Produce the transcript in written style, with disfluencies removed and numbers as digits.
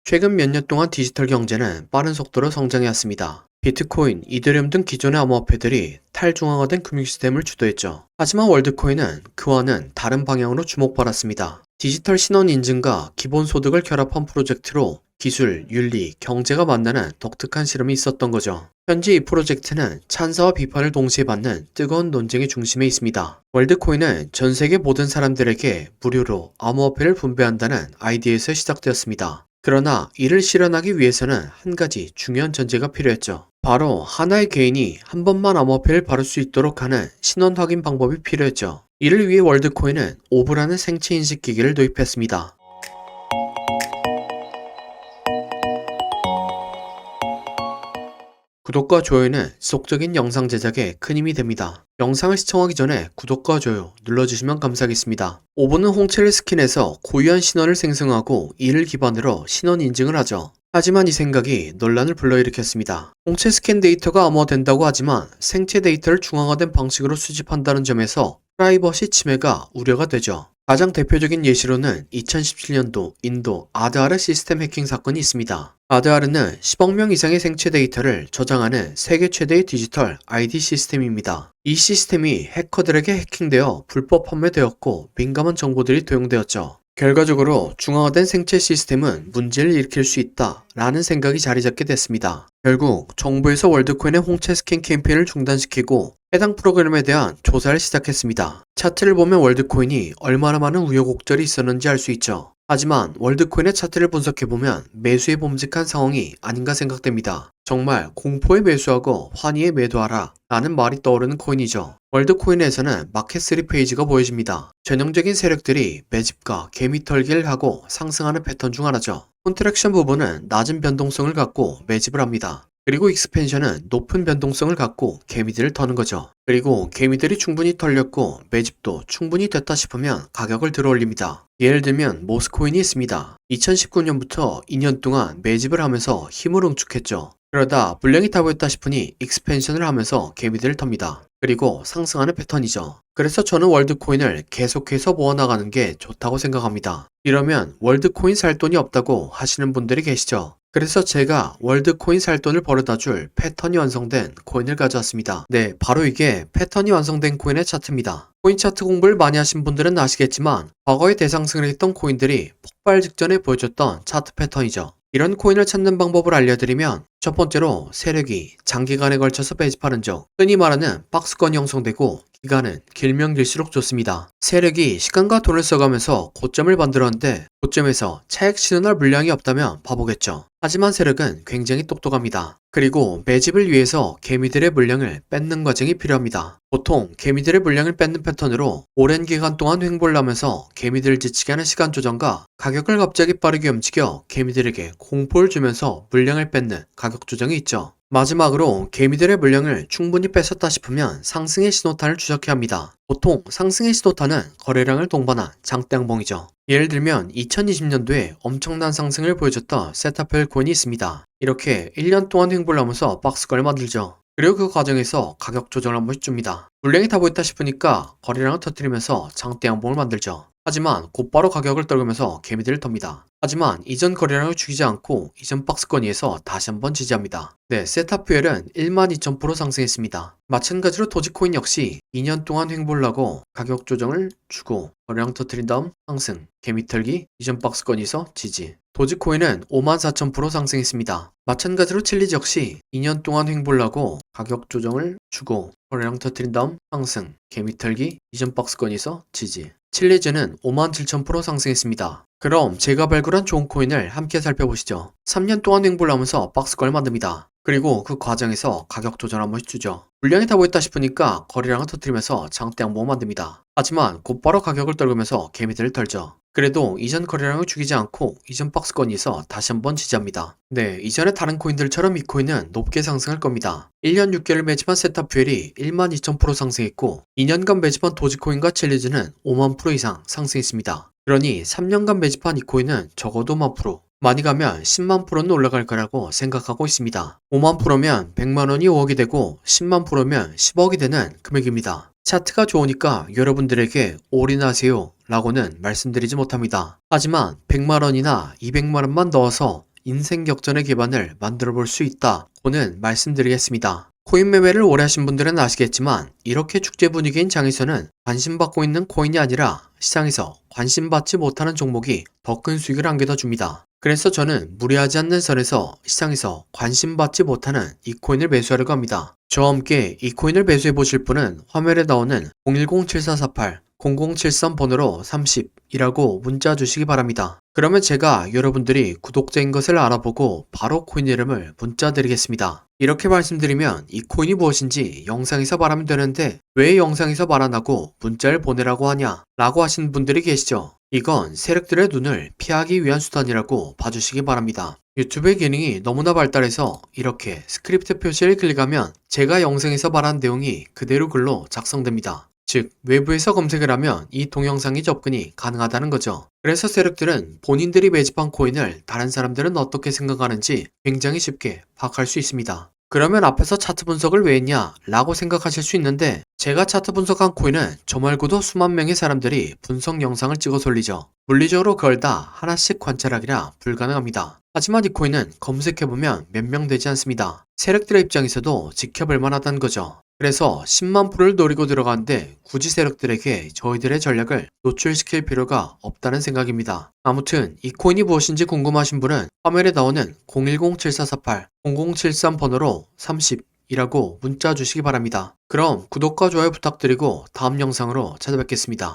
최근 몇 년 동안 디지털 경제는 빠른 속도로 성장해왔습니다. 비트코인, 이더리움 등 기존의 암호화폐들이 탈중앙화된 금융 시스템을 주도했죠. 하지만 월드코인은 그와는 다른 방향으로 주목받았습니다. 디지털 신원 인증과 기본소득을 결합한 프로젝트로 기술, 윤리, 경제가 만나는 독특한 실험이 있었던 거죠. 현재 이 프로젝트는 찬사와 비판을 동시에 받는 뜨거운 논쟁의 중심에 있습니다. 월드코인은 전 세계 모든 사람들에게 무료로 암호화폐를 분배한다는 아이디어에서 시작되었습니다. 그러나 이를 실현하기 위해서는 한 가지 중요한 전제가 필요했죠. 바로 하나의 개인이 한 번만 암호화폐를 바를 수 있도록 하는 신원 확인 방법이 필요했죠. 이를 위해 월드코인은 오브라는 생체 인식 기기를 도입했습니다. 구독과 좋아요는 지속적인 영상 제작에 큰 힘이 됩니다. 영상을 시청하기 전에 구독과 좋아요 눌러주시면 감사하겠습니다. 5분은 홍채를 스캔해서 고유한 신원을 생성하고 이를 기반으로 신원 인증을 하죠. 하지만 이 생각이 논란을 불러일으켰습니다. 홍채 스캔 데이터가 암호화된다고 하지만 생체 데이터를 중앙화된 방식으로 수집한다는 점에서 프라이버시 침해가 우려가 되죠. 가장 대표적인 예시로는 2017년도 인도 아드하르 시스템 해킹 사건이 있습니다. 아드하르는 10억 명 이상의 생체 데이터를 저장하는 세계 최대의 디지털 ID 시스템입니다. 이 시스템이 해커들에게 해킹되어 불법 판매되었고 민감한 정보들이 도용되었죠. 결과적으로 중앙화된 생체 시스템은 문제를 일으킬 수 있다 라는 생각이 자리 잡게 됐습니다. 결국 정부에서 월드코인의 홍채 스캔 캠페인을 중단시키고 해당 프로그램에 대한 조사를 시작했습니다. 차트를 보면 월드코인이 얼마나 많은 우여곡절이 있었는지 알 수 있죠. 하지만 월드코인의 차트를 분석해보면 매수에 범직한 상황이 아닌가 생각됩니다. 정말 공포에 매수하고 환희에 매도하라 라는 말이 떠오르는 코인이죠. 월드코인에서는 마켓 3 페이지가 보여집니다. 전형적인 세력들이 매집과 개미 털기를 하고 상승하는 패턴 중 하나죠. 콘트랙션 부분은 낮은 변동성을 갖고 매집을 합니다. 그리고 익스펜션은 높은 변동성을 갖고 개미들을 터는 거죠. 그리고 개미들이 충분히 털렸고 매집도 충분히 됐다 싶으면 가격을 들어올립니다. 예를 들면 모스코인이 있습니다. 2019년부터 2년 동안 매집을 하면서 힘을 응축했죠. 그러다 물량이 다 보였다 싶으니 익스펜션을 하면서 개미들을 텁니다. 그리고 상승하는 패턴이죠. 그래서 저는 월드코인을 계속해서 모아나가는 게 좋다고 생각합니다. 이러면 월드코인 살 돈이 없다고 하시는 분들이 계시죠. 그래서 제가 월드코인 살 돈을 벌어다 줄 패턴이 완성된 코인을 가져왔습니다. 네, 바로 이게 패턴이 완성된 코인의 차트입니다. 코인 차트 공부를 많이 하신 분들은 아시겠지만 과거에 대상승을 했던 코인들이 폭발 직전에 보여줬던 차트 패턴이죠. 이런 코인을 찾는 방법을 알려드리면 첫 번째로 세력이 장기간에 걸쳐서 매집하는 적, 흔히 말하는 박스권이 형성되고 기간은 길면 길수록 좋습니다. 세력이 시간과 돈을 써가면서 고점을 만들었는데 고점에서 차익 실현할 물량이 없다면 바보겠죠. 하지만 세력은 굉장히 똑똑합니다. 그리고 매집을 위해서 개미들의 물량을 뺏는 과정이 필요합니다. 보통 개미들의 물량을 뺏는 패턴으로 오랜 기간 동안 횡보를 하면서 개미들을 지치게 하는 시간 조정과 가격을 갑자기 빠르게 움직여 개미들에게 공포를 주면서 물량을 뺏는 가격 조정이 있죠. 마지막으로 개미들의 물량을 충분히 뺏었다 싶으면 상승의 신호탄을 추적해야 합니다. 보통 상승의 신호탄은 거래량을 동반한 장대양봉이죠. 예를 들면 2020년도에 엄청난 상승을 보여줬던 세타펠 코인이 있습니다. 이렇게 1년 동안 횡보를 하면서 박스권을 만들죠. 그리고 그 과정에서 가격 조정을 한 번씩 줍니다. 물량이 다 보였다 싶으니까 거래량을 터뜨리면서 장대양봉을 만들죠. 하지만 곧바로 가격을 떨구면서 개미들을 텁니다. 하지만 이전 거래량을 죽이지 않고 이전 박스권위에서 다시 한번 지지합니다. 네, 세타퓨엘은 12,000% 상승했습니다. 마찬가지로 도지코인 역시 2년 동안 횡보를 하고 가격 조정을 주고 거래량 터뜨린 다음 상승, 개미 털기, 이전 박스권위에서 지지. 도지코인은 54,000% 상승했습니다. 마찬가지로 칠리즈 역시 2년 동안 횡보를 하고 가격 조정을 주고 거래량 터뜨린 다음 상승, 개미 털기, 이전 박스권에서 지지. 칠리즈는 57,000% 상승했습니다. 그럼 제가 발굴한 좋은 코인을 함께 살펴보시죠. 3년 동안 횡보를 하면서 박스권을 만듭니다. 그리고 그 과정에서 가격 조정 한 번씩 주죠. 물량이 다 보였다 싶으니까 거래량을 터뜨리면서 장대양봉을 만듭니다. 하지만 곧바로 가격을 떨구면서 개미들을 털죠. 그래도 이전 거래량을 죽이지 않고 이전 박스권에서 다시 한번 지지합니다. 네, 이전의 다른 코인들처럼 이 코인은 높게 상승할 겁니다. 1년 6개월 매집한 세타퓨엘이 12,000% 상승했고 2년간 매집한 도지코인과 칠리즈는 50,000% 이상 상승했습니다. 그러니 3년간 매집한 이 코인은 적어도 10,000%, 많이 가면 100,000%는 올라갈 거라고 생각하고 있습니다. 50,000%면 100만원이 5억이 되고 100,000%면 10억이 되는 금액입니다. 차트가 좋으니까 여러분들에게 올인하세요 라고는 말씀드리지 못합니다. 하지만 100만원이나 200만원만 넣어서 인생 역전의 기반을 만들어 볼 수 있다고는 말씀드리겠습니다. 코인 매매를 오래 하신 분들은 아시겠지만 이렇게 축제 분위기인 장에서는 관심받고 있는 코인이 아니라 시장에서 관심받지 못하는 종목이 더 큰 수익을 안겨다 줍니다. 그래서 저는 무리하지 않는 선에서 시장에서 관심받지 못하는 이 코인을 매수하려고 합니다. 저와 함께 이 코인을 매수해 보실 분은 화면에 나오는 010-7448 0073번호로 30이라고 문자 주시기 바랍니다. 그러면 제가 여러분들이 구독자인 것을 알아보고 바로 코인 이름을 문자 드리겠습니다. 이렇게 말씀드리면 이 코인이 무엇인지 영상에서 말하면 되는데 왜 영상에서 말 안 하고 문자를 보내라고 하냐 라고 하시는 분들이 계시죠. 이건 세력들의 눈을 피하기 위한 수단이라고 봐주시기 바랍니다. 유튜브의 기능이 너무나 발달해서 이렇게 스크립트 표시를 클릭하면 제가 영상에서 말한 내용이 그대로 글로 작성됩니다. 즉, 외부에서 검색을 하면 이 동영상이 접근이 가능하다는 거죠. 그래서 세력들은 본인들이 매집한 코인을 다른 사람들은 어떻게 생각하는지 굉장히 쉽게 파악할 수 있습니다. 그러면 앞에서 차트 분석을 왜 했냐 라고 생각하실 수 있는데 제가 차트 분석한 코인은 저 말고도 수만 명의 사람들이 분석 영상을 찍어서 올리죠. 물리적으로 그걸 다 하나씩 관찰하기라 불가능합니다. 하지만 이 코인은 검색해보면 몇 명 되지 않습니다. 세력들의 입장에서도 지켜볼 만하다는 거죠. 그래서 10만 프로를 노리고 들어가는데 굳이 세력들에게 저희들의 전략을 노출시킬 필요가 없다는 생각입니다. 아무튼 이 코인이 무엇인지 궁금하신 분은 화면에 나오는 010-7448 0073번호로 30이라고 문자 주시기 바랍니다. 그럼 구독과 좋아요 부탁드리고 다음 영상으로 찾아뵙겠습니다.